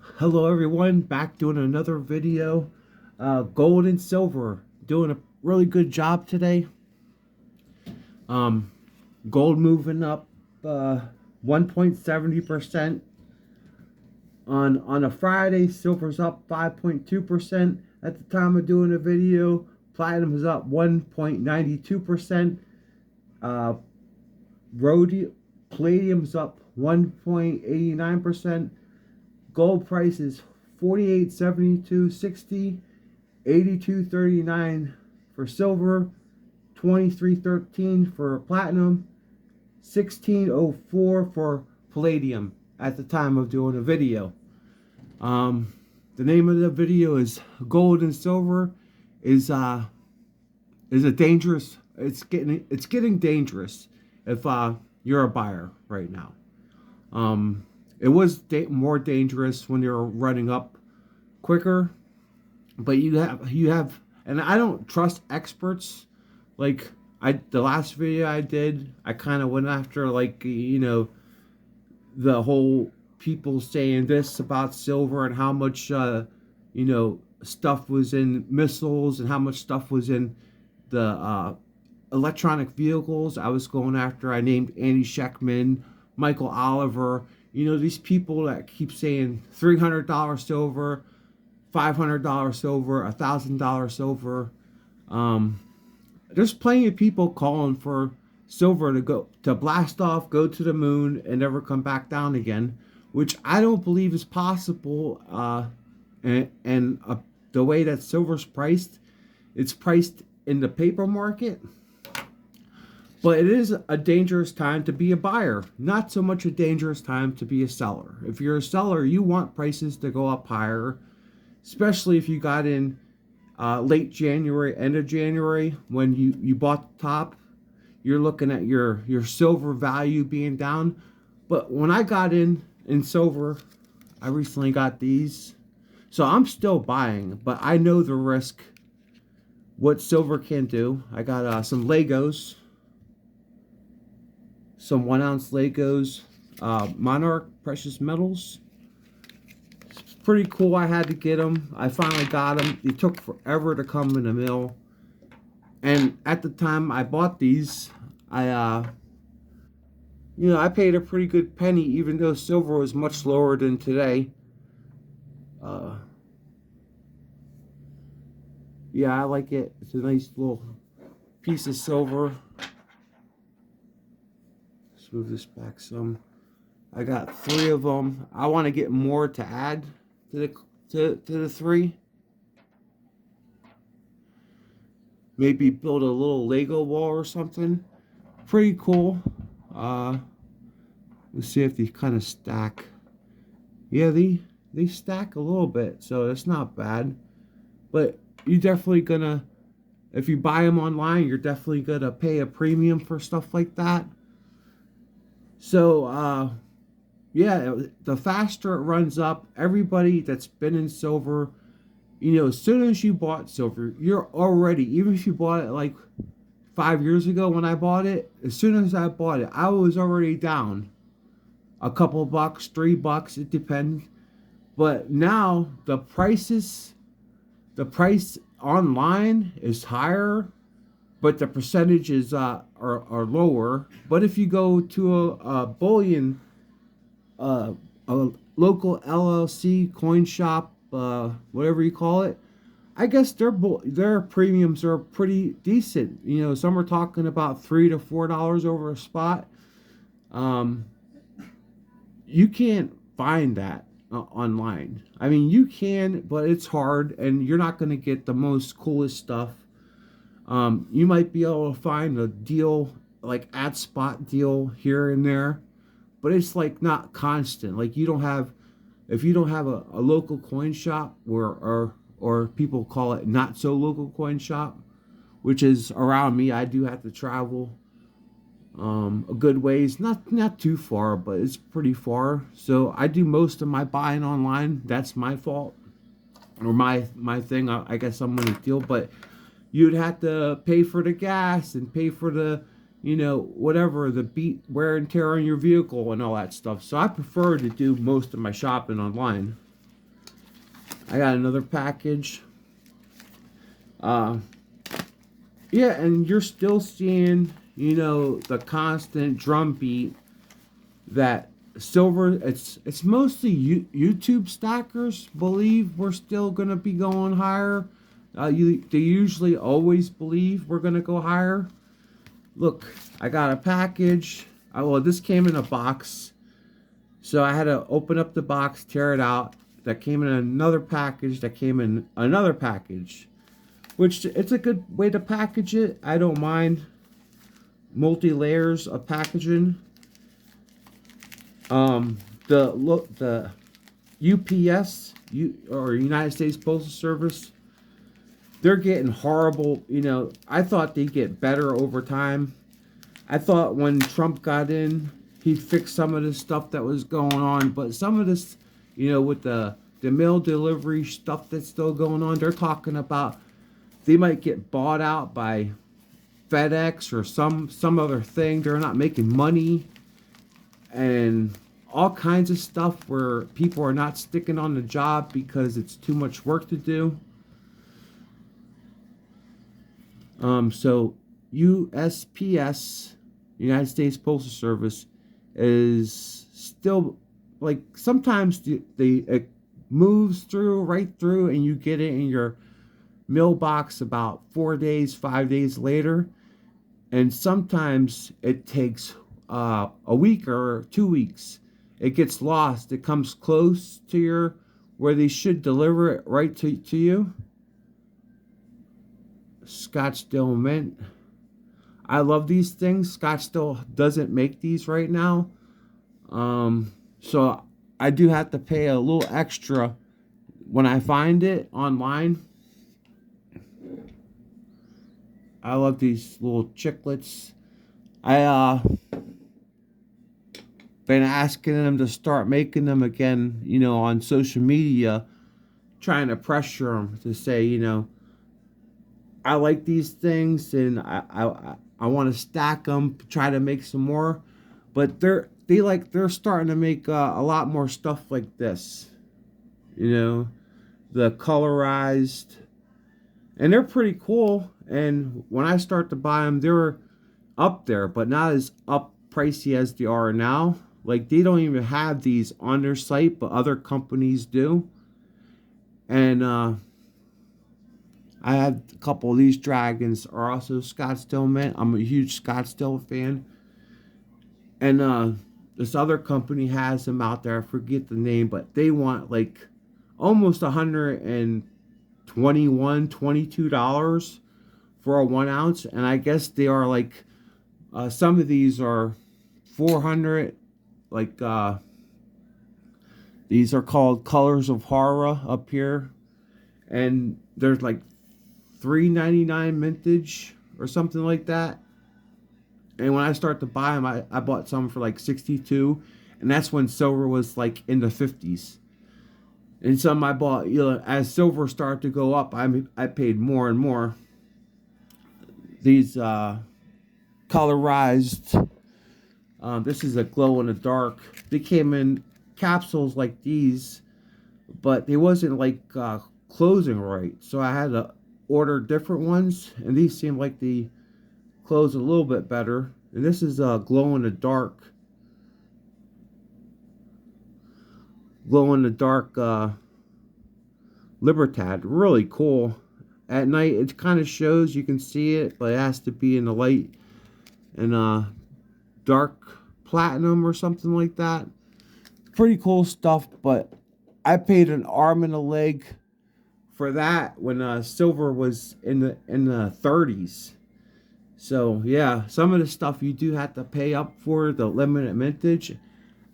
Hello everyone, back doing another video. Gold and silver doing a really good job today. Um, Gold moving up 1.70% on a Friday. Silver's up 5.2% at the time of doing the video. Platinum is up 1.92%. Uh, Palladium's up 1.89%. Gold price is 48.72.60, 82.39 for silver, 23.13 for platinum, 16.04 for palladium at the time of doing the video. The name of the video is Gold and Silver is a dangerous. It's getting dangerous if you're a buyer right now. Um, it was more dangerous when they were running up quicker, but you have, and I don't trust experts. Like the last video I did, I kind of went after the whole people saying this about silver and how much stuff was in missiles and how much stuff was in the electronic vehicles. I was going after. I named Andy Scheckman, Michael Oliver. These people that keep saying $300 silver, $500 silver, $1,000 silver. Um, there's plenty of people calling for silver to blast off, go to the moon, and never come back down again, which I don't believe is possible. And the way that silver's priced, it's priced in the paper market. But it is a dangerous time to be a buyer, not so much a dangerous time to be a seller. If you're a seller, you want prices to go up higher, especially if you got in late January, end of January, when you bought the top. You're looking at your silver value being down. But when I got in silver, I recently got these. So I'm still buying, but I know the risk, what silver can do. I got some Legos, some 1 ounce Legos, Monarch Precious Metals. It's pretty cool. I had to get them. I finally got them. They took forever to come in the mail. And at the time I bought these, I paid a pretty good penny, even though silver was much lower than today. Uh, yeah, I like it. It's a nice little piece of silver. Let's move this back some. I got 3 of them. I want to get more to add to the 3. Maybe build a little Lego wall or something. Pretty cool. Let's see if they kind of stack. Yeah, they stack a little bit, so that's not bad. But you definitely gonna, if you buy them online, you're definitely gonna pay a premium for stuff like that. So yeah, the faster it runs up, everybody that's been in silver, as soon as you bought silver, you're already, even if you bought it like 5 years ago when I bought it, as soon as I bought it, I was already down a couple bucks, $3, it depends. But now the price online is higher, but the percentages are lower. But if you go to a bullion, a local LLC, coin shop, whatever you call it, I guess their premiums are pretty decent. Some are talking about $3 to $4 over a spot. Um, you can't find that online. I mean, you can, but it's hard, and you're not going to get the most coolest stuff. You might be able to find a deal, like at spot deal here and there, but it's like not constant. Like if you don't have a local coin shop or people call it not so local coin shop, which is around me. I do have to travel a good ways, not too far, but it's pretty far. So I do most of my buying online. That's my fault, or my thing. I guess I'm gonna deal, but you'd have to pay for the gas and pay for the whatever, the wear and tear on your vehicle and all that stuff. So I prefer to do most of my shopping online. I got another package. Uh, yeah, and you're still seeing, the constant drumbeat that silver. It's mostly YouTube stackers believe we're still gonna be going higher. They usually always believe we're gonna go higher. Look, I got a package. Well, this came in a box, so I had to open up the box, tear it out. That came in another package. That came in another package, which it's a good way to package it. I don't mind multi layers of packaging. The UPS, or United States Postal Service, they're getting horrible. I thought they'd get better over time. I thought when Trump got in, he'd fix some of the stuff that was going on, but some of this, with the mail delivery stuff that's still going on, they're talking about they might get bought out by FedEx or some other thing. They're not making money, and all kinds of stuff where people are not sticking on the job because it's too much work to do. So USPS, United States Postal Service, is still, like, sometimes it moves right through, and you get it in your mailbox about 4 days, 5 days later, and sometimes it takes a week or 2 weeks. It gets lost. It comes close to where they should deliver it right to you. Scottsdale Mint. I love these things. Scottsdale doesn't make these right now. So I do have to pay a little extra when I find it online. I love these little chiclets. I been asking them to start making them again, on social media, trying to pressure them to say, I like these things, and I want to stack them, try to make some more, but they're starting to make a lot more stuff like this, the colorized, and they're pretty cool. And when I start to buy them, they're up there, but not as pricey as they are now. Like, they don't even have these on their site, but other companies do. And I have a couple of these dragons are also Scottsdale Mint. I'm a huge Scottsdale fan. And this other company has them out there. I forget the name, but they want like almost $121, $22 for a 1 ounce. And I guess they are like, some of these are 400. Like, these are called Colors of Horror up here. And there's like $3.99 mintage or something like that. And when I start to buy them, I bought some for like 62, and that's when silver was like in the 50s. And some I bought, as silver started to go up, I paid more and more. These colorized, this is a glow in the dark. They came in capsules like these, but they wasn't like closing right, so I had to order different ones, and these seem like they close a little bit better. And this is a glow in the dark Libertad. Really cool. At night it kind of shows, you can see it, but it has to be in the light and dark platinum or something like that. Pretty cool stuff, but I paid an arm and a leg for that when silver was in the 30s. So yeah, some of the stuff you do have to pay up for, the limited mintage,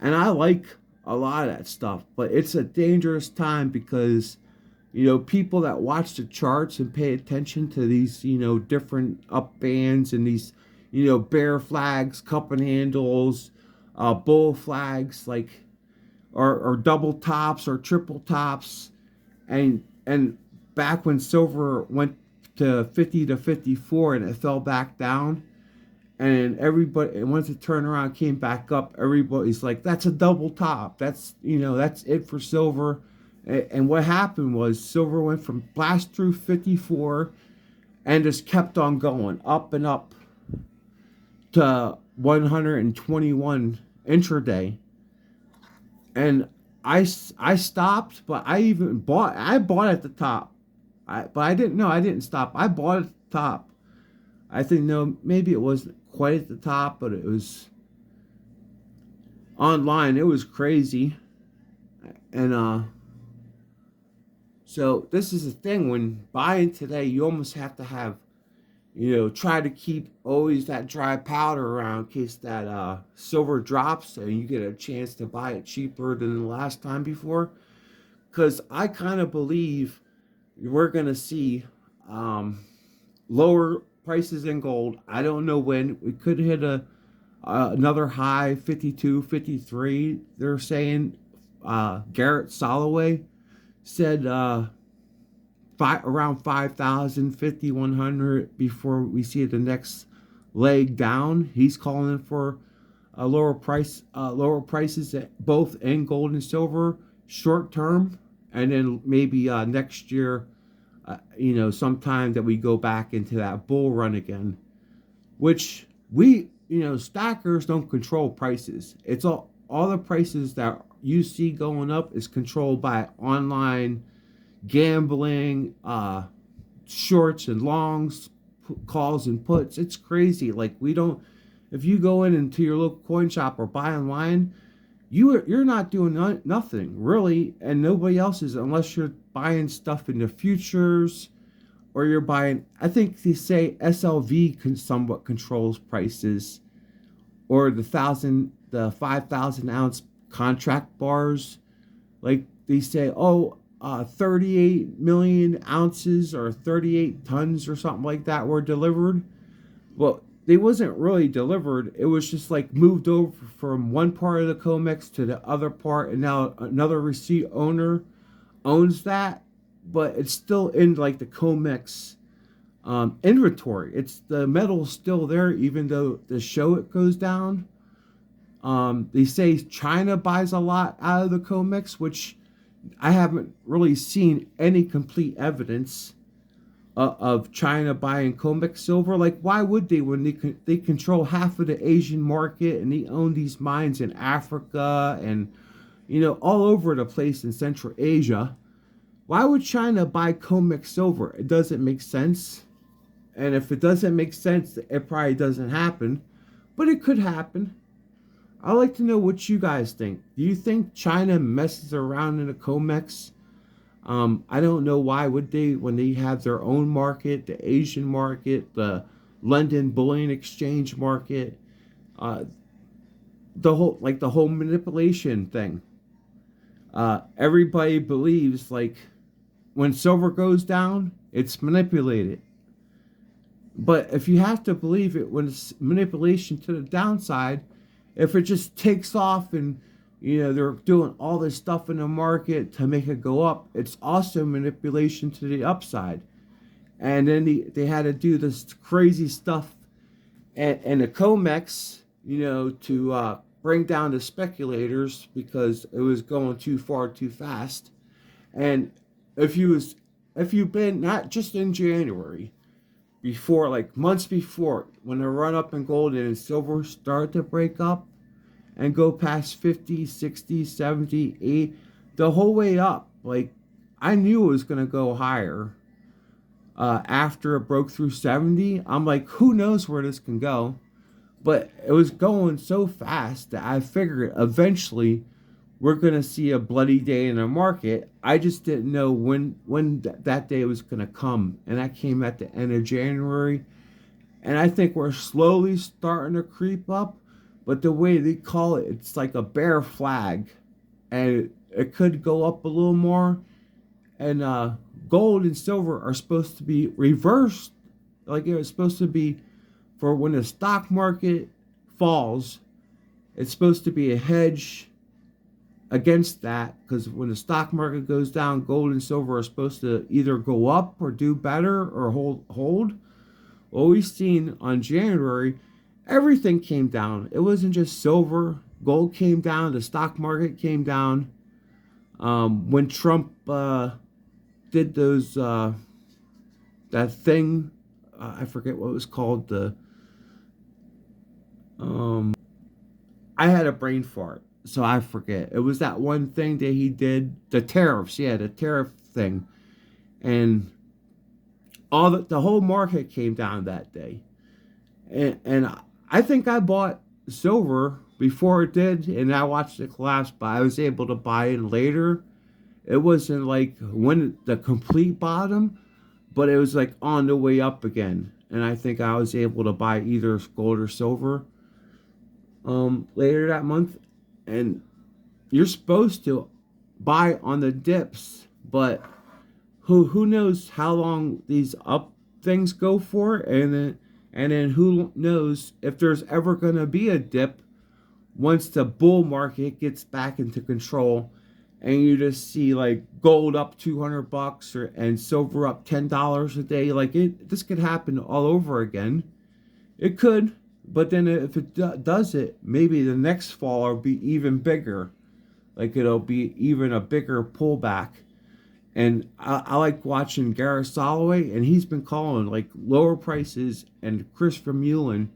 and I like a lot of that stuff. But it's a dangerous time because people that watch the charts and pay attention to these different up bands and these bear flags, cup and handles, bull flags, like or double tops or triple tops, and back when silver went to 50 to 54 and it fell back down, and once it turned around, came back up, everybody's like, that's a double top, that's it for silver. And what happened was silver went from blast through 54 and just kept on going up and up to 121 intraday. And I stopped, but I bought at the top. But I didn't know, I didn't stop. I bought at the top. I think, no, maybe it wasn't quite at the top, but it was online. It was crazy. And so this is the thing, when buying today, you almost have to have, try to keep always that dry powder around in case that silver drops and you get a chance to buy it cheaper than the last time before. Because I kind of believe we're going to see lower prices in gold. I don't know when. We could hit another high, 52, 53. They're saying Garrett Soloway said around 5,000, 5,100 before we see the next leg down. He's calling for lower prices at both in gold and silver short term, and then maybe next year, sometime that we go back into that bull run again, which we, stackers don't control prices. It's all the prices that you see going up is controlled by online gambling, shorts and longs, calls and puts. It's crazy. Like, we don't. If you go into your local coin shop or buy online, you're not doing nothing really, and nobody else is, unless you're buying stuff in the futures or you're buying. I think they say SLV somewhat controls prices, or the 5,000 ounce contract bars. Like, they say, 38 million ounces or 38 tons or something like that were delivered. Well, they wasn't really delivered. It was just like moved over from one part of the COMEX to the other part, and now another receipt owner owns that, but it's still in like the COMEX inventory. It's the metal's still there, even though the show it goes down. They say China buys a lot out of the COMEX, which I haven't really seen any complete evidence of China buying COMEX silver. Like, why would they, when they control half of the Asian market and they own these mines in Africa and all over the place in Central Asia? Why would China buy COMEX silver? It doesn't make sense. And if it doesn't make sense, it probably doesn't happen. But it could happen. I'd like to know what you guys think. Do you think China messes around in the COMEX? I don't know, why would they, when they have their own market, the Asian market, the London Bullion Exchange market, the whole manipulation thing. Everybody believes, like, when silver goes down, it's manipulated. But if you have to believe it when it's manipulation to the downside, if it just takes off and they're doing all this stuff in the market to make it go up, it's also manipulation to the upside. And then they had to do this crazy stuff and the COMEX, to bring down the speculators because it was going too far too fast. And if you've been, not just in January, before, like months before, when the run up in gold and silver started to break up and go past 50, 60, 70, 80, the whole way up, like, I knew it was going to go higher. After it broke through 70, I'm like, who knows where this can go? But it was going so fast that I figured eventually we're going to see a bloody day in the market. I just didn't know when that day was going to come. And that came at the end of January. And I think we're slowly starting to creep up. But the way they call it, it's like a bear flag. And it could go up a little more. And gold and silver are supposed to be reversed. Like, it was supposed to be for when the stock market falls, it's supposed to be a hedge against that, because when the stock market goes down, gold and silver are supposed to either go up or do better or hold. Well, we've seen on January, everything came down. It wasn't just silver. Gold came down. The stock market came down. When Trump did those that thing, I forget what it was called. The I had a brain fart, so I forget. It was that one thing that he did, the tariffs. Yeah, the tariff thing, and all the whole market came down that day. And I think I bought silver before it did, and I watched it collapse. But I was able to buy it later. It wasn't like when the complete bottom, but it was like on the way up again. And I think I was able to buy either gold or silver later that month. And you're supposed to buy on the dips, but who knows how long these up things go for, and then who knows if there's ever gonna be a dip once the bull market gets back into control, and you just see like gold up $200 and silver up $10 a day. Like this could happen all over again. It could, but then if it does it, maybe the next fall will be even bigger. Like it'll be even a bigger pullback. And I like watching Gareth Soloway, and he's been calling like lower prices, and Christopher Mullen.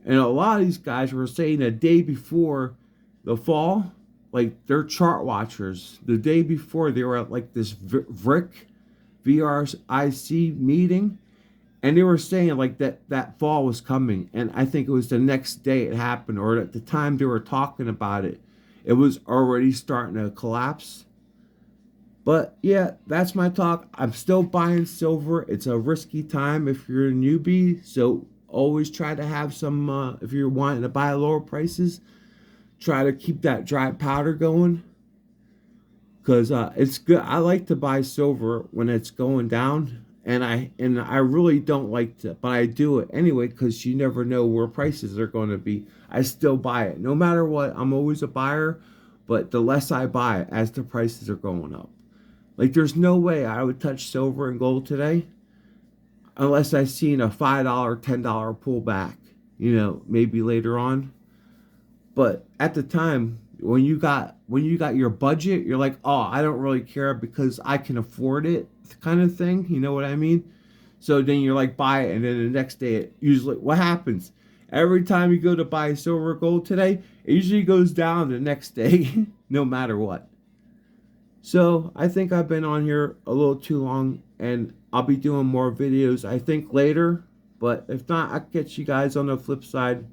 And a lot of these guys were saying the day before the fall, like they're chart watchers. The day before, they were at like this VRIC meeting, and they were saying like that fall was coming. And I think it was the next day it happened, or at the time they were talking about it, it was already starting to collapse. But yeah, that's my talk. I'm still buying silver. It's a risky time if you're a newbie, so always try to have some. If you're wanting to buy lower prices, try to keep that dry powder going, because it's good. I like to buy silver when it's going down, and I really don't like to, but I do it anyway because you never know where prices are going to be. I still buy it no matter what. I'm always a buyer, but the less I buy it as the prices are going up. Like there's no way I would touch silver and gold today unless I seen a $5, $10 pullback. Maybe later on. But at the time, when you got your budget, you're like, oh, I don't really care because I can afford it, kind of thing. You know what I mean? So then you're like, buy it, and then the next day, it usually what happens? Every time you go to buy silver or gold today, it usually goes down the next day, no matter what. So I think I've been on here a little too long, and I'll be doing more videos, I think, later. But if not, I'll catch you guys on the flip side.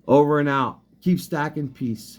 Over and out. Keep stacking. Peace.